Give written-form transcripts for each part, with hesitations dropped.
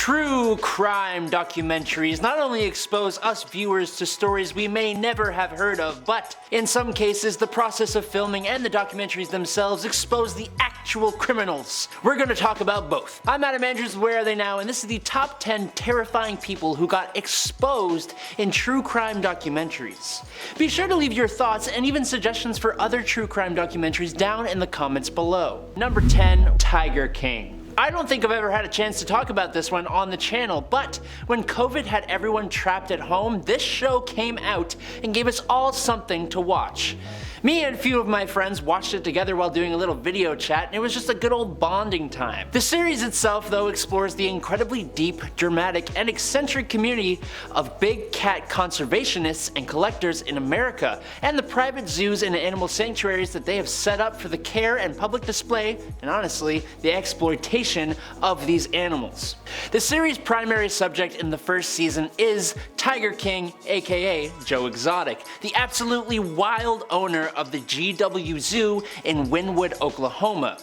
True crime documentaries not only expose us viewers to stories we may never have heard of, but in some cases the process of filming and the documentaries themselves expose the actual criminals. We're going to talk about both. I'm Adam Andrews, Where Are They Now? And this is the top 10 terrifying people who got exposed in true crime documentaries. Be sure to leave your thoughts and even suggestions for other true crime documentaries down in the comments below. Number 10, Tiger King. I don't think I've ever had a chance to talk about this one on the channel, but when COVID had everyone trapped at home, this show came out and gave us all something to watch. Me and a few of my friends watched it together while doing a little video chat, and it was just a good old bonding time. The series itself, though, explores the incredibly deep, dramatic, and eccentric community of big cat conservationists and collectors in America, and the private zoos and animal sanctuaries that they have set up for the care and public display, and honestly, the exploitation of these animals. The series' primary subject in the first season is Tiger King, aka Joe Exotic, the absolutely wild owner of the GW Zoo in Wynwood, Oklahoma.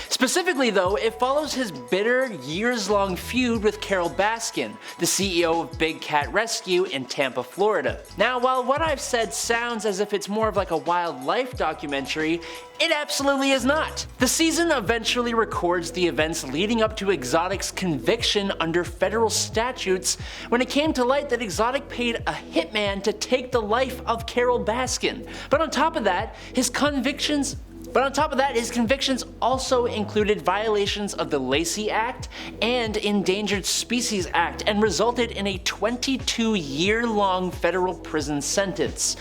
Specifically though, it follows his bitter, years-long feud with Carole Baskin, the CEO of Big Cat Rescue in Tampa, Florida. Now, while what I've said sounds as if it's more of like a wildlife documentary, it absolutely is not. The season eventually records the events leading up to Exotic's conviction under federal statutes when it came to light that Exotic paid a hitman to take the life of Carole Baskin. But on top of that, his convictions also included violations of the Lacey Act and Endangered Species Act and resulted in a 22-year-long federal prison sentence.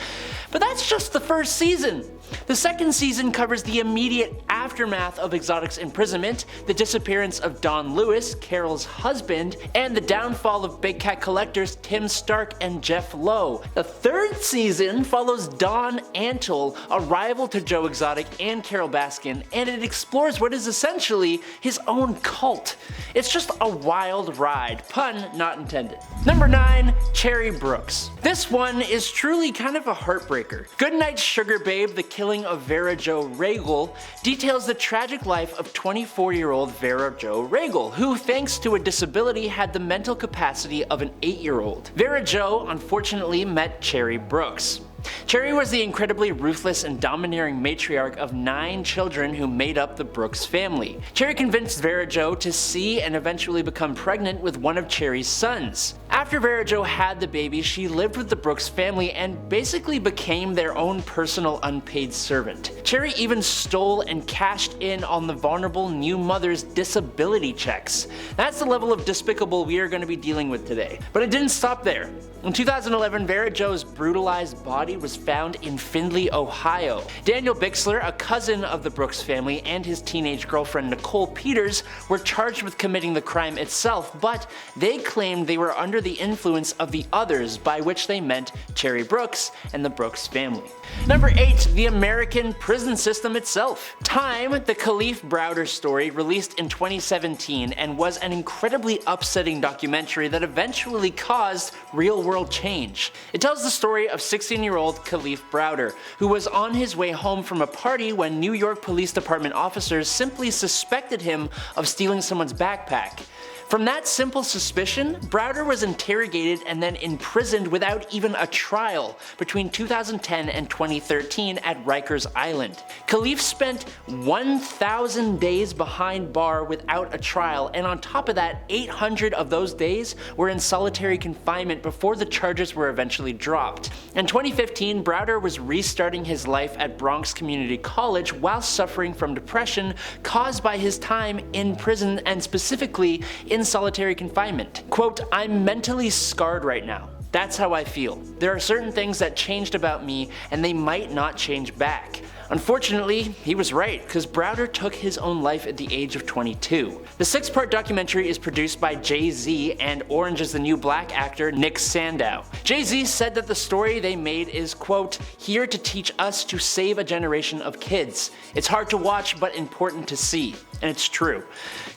But that's just the first season. The second season covers the immediate aftermath of Exotic's imprisonment, the disappearance of Don Lewis, Carole's husband, and the downfall of big cat collectors Tim Stark and Jeff Lowe. The third season follows Don Antle, a rival to Joe Exotic and Carole Baskin, and it explores what is essentially his own cult. It's just a wild ride, pun not intended. Number 9, Cheri Brooks. This one is truly kind of a heartbreaker. Goodnight Sugar Babe, the killing of Vera Jo Regal, details the tragic life of 24-year-old Vera Jo Regal, who thanks to a disability had the mental capacity of an 8-year-old. Vera Jo unfortunately met Cheri Brooks. Cheri was the incredibly ruthless and domineering matriarch of 9 children who made up the Brooks family. Cheri convinced Vera Jo to see and eventually become pregnant with one of Cheri's sons. After Vera Jo had the baby, she lived with the Brooks family and basically became their own personal unpaid servant. Cheri even stole and cashed in on the vulnerable new mother's disability checks. That's the level of despicable we are going to be dealing with today. But it didn't stop there. In 2011, Vera Jo's brutalized body was found in Findlay, Ohio. Daniel Bixler, a cousin of the Brooks family, and his teenage girlfriend Nicole Peters were charged with committing the crime itself, but they claimed they were under the influence of the others, by which they meant Cheri Brooks and the Brooks family. Number 8, the American prison system itself. Time, the Kalief Browder story, released in 2017 and was an incredibly upsetting documentary that eventually caused real-world change. It tells the story of 16-year-old Kalief Browder, who was on his way home from a party when New York Police Department officers simply suspected him of stealing someone's backpack. From that simple suspicion, Browder was interrogated and then imprisoned without even a trial between 2010 and 2013 at Rikers Island. Kalief spent 1,000 days behind bar without a trial, and on top of that, 800 of those days were in solitary confinement before the charges were eventually dropped. In 2015, Browder was restarting his life at Bronx Community College while suffering from depression caused by his time in prison and specifically in solitary confinement. Quote, "I'm mentally scarred right now. That's how I feel. There are certain things that changed about me and they might not change back." Unfortunately, he was right, because Browder took his own life at the age of 22. The 6-part documentary is produced by Jay-Z and Orange is the New Black actor Nick Sandow. Jay-Z said that the story they made is, quote, "here to teach us to save a generation of kids. It's hard to watch but important to see." And it's true.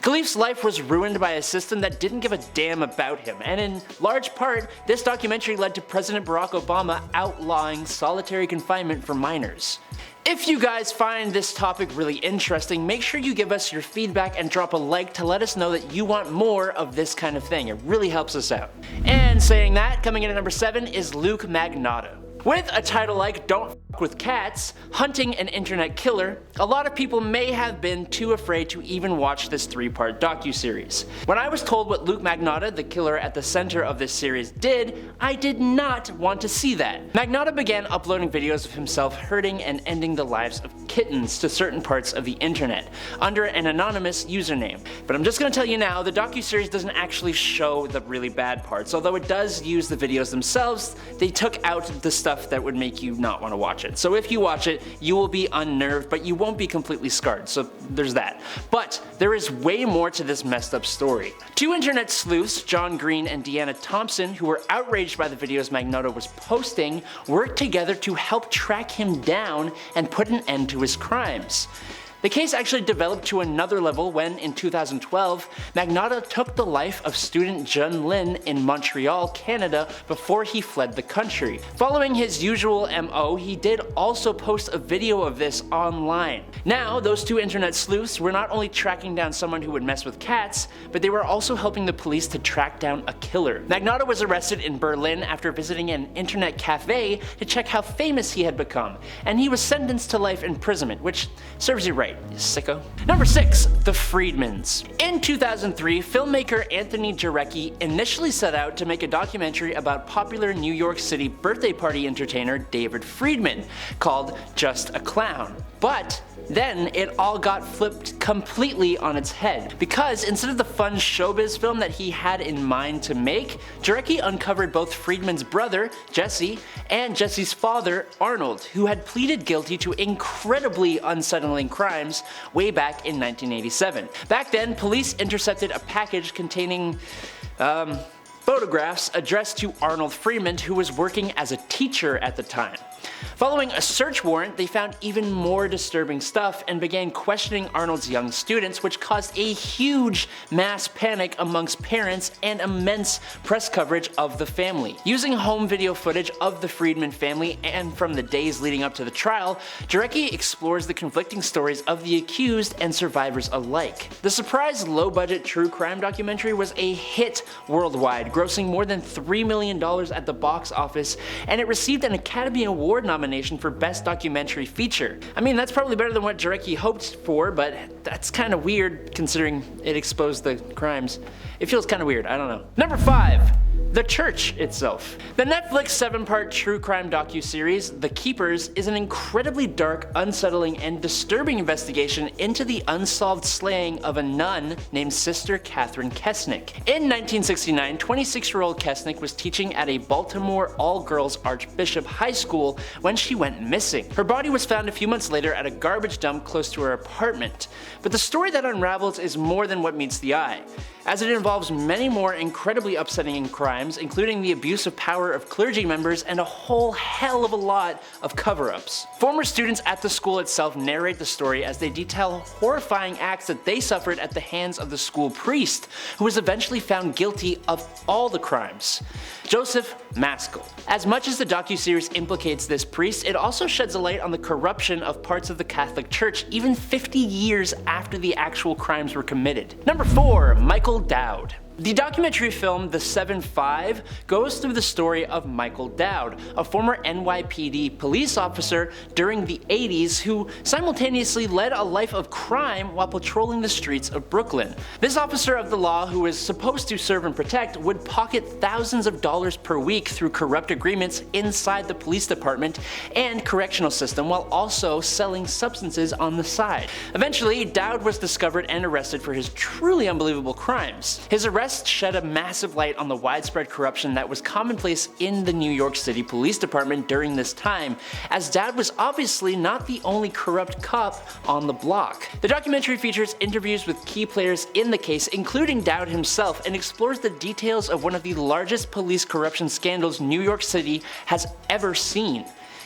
Kalief's life was ruined by a system that didn't give a damn about him, and in large part, this documentary led to President Barack Obama outlawing solitary confinement for minors. If you guys find this topic really interesting, make sure you give us your feedback and drop a like to let us know that you want more of this kind of thing. It really helps us out. And saying that, coming in at number 7 is Luke Magnotta. With a title like Don't F with Cats, Hunting an Internet Killer, a lot of people may have been too afraid to even watch this 3-part docuseries. When I was told what Luke Magnotta, the killer at the center of this series, did, I did not want to see that. Magnotta began uploading videos of himself hurting and ending the lives of kittens to certain parts of the internet, under an anonymous username. But I'm just gonna tell you now, the docuseries doesn't actually show the really bad parts. Although it does use the videos themselves, they took out the stuff that would make you not want to watch it. So if you watch it, you will be unnerved, but you won't be completely scarred, so there's that. But there is way more to this messed up story. 2 internet sleuths, John Green and Deanna Thompson, who were outraged by the videos Magnotta was posting, worked together to help track him down and put an end to his crimes. The case actually developed to another level when, in 2012, Magnotta took the life of student Jun Lin in Montreal, Canada, before he fled the country. Following his usual MO, he did also post a video of this online. Now, those 2 internet sleuths were not only tracking down someone who would mess with cats, but they were also helping the police to track down a killer. Magnotta was arrested in Berlin after visiting an internet cafe to check how famous he had become, and he was sentenced to life imprisonment, which serves you right, you sicko. Number 6, the Friedmans. In 2003, filmmaker Anthony Jarecki initially set out to make a documentary about popular New York City birthday party entertainer David Friedman, called Just a Clown. But then it all got flipped completely on its head, because instead of the fun showbiz film that he had in mind to make, Jarecki uncovered both Friedman's brother, Jesse, and Jesse's father, Arnold, who had pleaded guilty to incredibly unsettling crimes way back in 1987. Back then, police intercepted a package containing, photographs addressed to Arnold Friedman, who was working as a teacher at the time. Following a search warrant, they found even more disturbing stuff and began questioning Arnold's young students, which caused a huge mass panic amongst parents and immense press coverage of the family. Using home video footage of the Friedman family and from the days leading up to the trial, Jarecki explores the conflicting stories of the accused and survivors alike. The surprise low-budget true crime documentary was a hit worldwide, grossing more than $3 million at the box office, and it received an Academy Award nomination for Best Documentary Feature. I mean, that's probably better than what Jarecki hoped for, but that's kind of weird considering it exposed the crimes. It feels kind of weird, I don't know. Number 5. The church itself. The Netflix 7-part true crime docuseries, The Keepers, is an incredibly dark, unsettling, and disturbing investigation into the unsolved slaying of a nun named Sister Catherine Kesnick. In 1969, 26-year-old Kesnick was teaching at a Baltimore all-girls Archbishop High School when she went missing. Her body was found a few months later at a garbage dump close to her apartment. But the story that unravels is more than what meets the eye, as it involves many more incredibly upsetting crimes, including the abuse of power of clergy members and a whole hell of a lot of cover-ups. Former students at the school itself narrate the story as they detail horrifying acts that they suffered at the hands of the school priest, who was eventually found guilty of all the crimes, Joseph Maskell. As much as the docuseries implicates this priest, it also sheds a light on the corruption of parts of the Catholic Church even 50 years after the actual crimes were committed. Number 4. Michael Dowd. The documentary film The 7-5 goes through the story of Michael Dowd, a former NYPD police officer during the 80s who simultaneously led a life of crime while patrolling the streets of Brooklyn. This officer of the law, who is supposed to serve and protect, would pocket thousands of dollars per week through corrupt agreements inside the police department and correctional system, while also selling substances on the side. Eventually, Dowd was discovered and arrested for his truly unbelievable crimes. His arrest shed a massive light on the widespread corruption that was commonplace in the New York City Police Department during this time, as Dowd was obviously not the only corrupt cop on the block. The documentary features interviews with key players in the case, including Dowd himself, and explores the details of one of the largest police corruption scandals New York City has ever seen.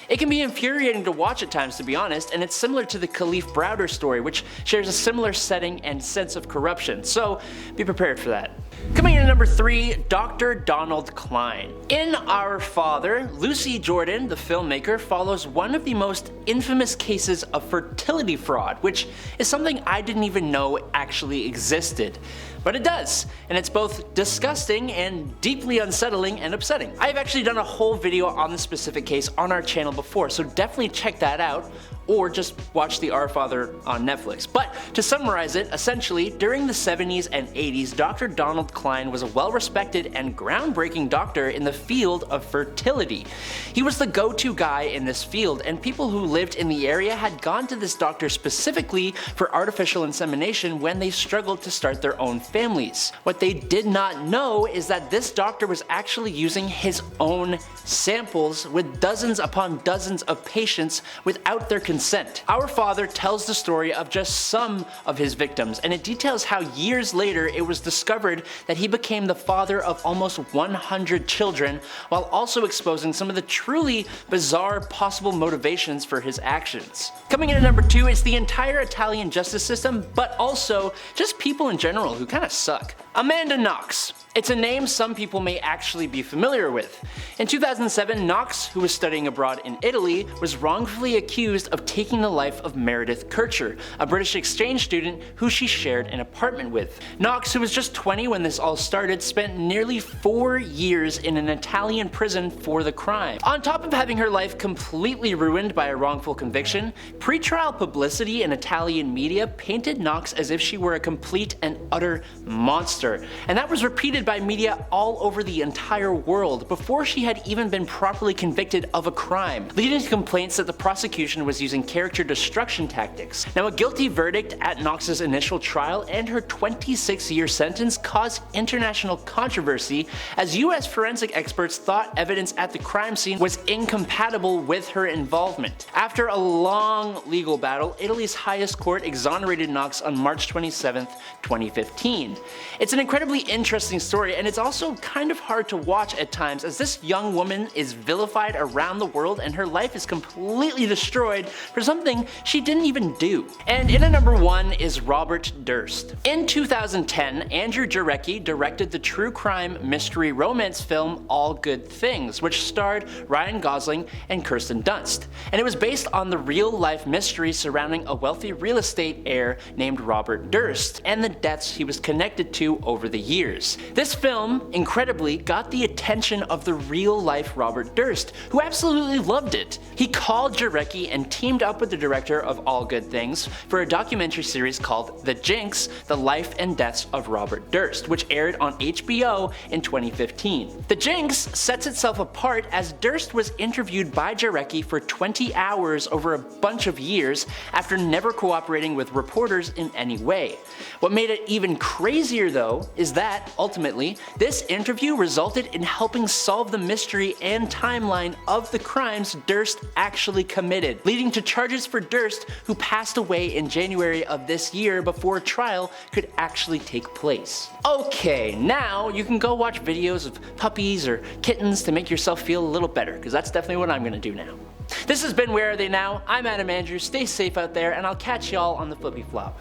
It can be infuriating to watch at times, to be honest, and it's similar to the Khalif Browder story, which shares a similar setting and sense of corruption, so be prepared for that. Coming in at number 3, Dr. Donald Cline. In Our Father, Lucy Jordan, the filmmaker, follows one of the most infamous cases of fertility fraud, which is something I didn't even know actually existed. But it does, and it's both disgusting and deeply unsettling and upsetting. I've actually done a whole video on this specific case on our channel before, so definitely check that out, or just watch the Our Father on Netflix. But to summarize it, essentially, during the 70s and 80s, Dr. Donald Cline was a well-respected and groundbreaking doctor in the field of fertility. He was the go-to guy in this field, and people who lived in the area had gone to this doctor specifically for artificial insemination when they struggled to start their own families. What they did not know is that this doctor was actually using his own samples with dozens upon dozens of patients without their consent. Our Father tells the story of just some of his victims, and it details how years later it was discovered that he became the father of almost 100 children, while also exposing some of the truly bizarre possible motivations for his actions. Coming in at number 2 is the entire Italian justice system, but also just people in general who kind of suck. Amanda Knox. It's a name some people may actually be familiar with. In 2007, Knox, who was studying abroad in Italy, was wrongfully accused of taking the life of Meredith Kircher, a British exchange student who she shared an apartment with. Knox, who was just 20 when this all started, spent nearly 4 years in an Italian prison for the crime. On top of having her life completely ruined by a wrongful conviction, pre-trial publicity in Italian media painted Knox as if she were a complete and utter monster, and that was repeated by media all over the entire world before she had even been properly convicted of a crime, leading to complaints that the prosecution was using character destruction tactics. Now, a guilty verdict at Knox's initial trial and her 26-year sentence caused international controversy as US forensic experts thought evidence at the crime scene was incompatible with her involvement. After a long legal battle, Italy's highest court exonerated Knox on March 27, 2015. It's an incredibly interesting story, and it's also kind of hard to watch at times as this young woman is vilified around the world and her life is completely destroyed for something she didn't even do. And in at number 1 is Robert Durst. In 2010, Andrew Jarecki directed the true crime mystery romance film All Good Things, which starred Ryan Gosling and Kirsten Dunst. And it was based on the real-life mystery surrounding a wealthy real estate heir named Robert Durst and the deaths he was connected to over the years. This film, incredibly, got the attention of the real-life Robert Durst, who absolutely loved it. He called Jarecki and teamed up with the director of All Good Things for a documentary series called The Jinx: The Life and Deaths of Robert Durst, which aired on HBO in 2015. The Jinx sets itself apart as Durst was interviewed by Jarecki for 20 hours over a bunch of years after never cooperating with reporters in any way. What made it even crazier though is that, ultimately, this interview resulted in helping solve the mystery and timeline of the crimes Durst actually committed, leading to charges for Durst, who passed away in January of this year before trial could actually take place. Okay, now you can go watch videos of puppies or kittens to make yourself feel a little better, because that's definitely what I'm gonna do now. This has been Where Are They Now? I'm Adam Andrews, stay safe out there, and I'll catch y'all on the flippy flop.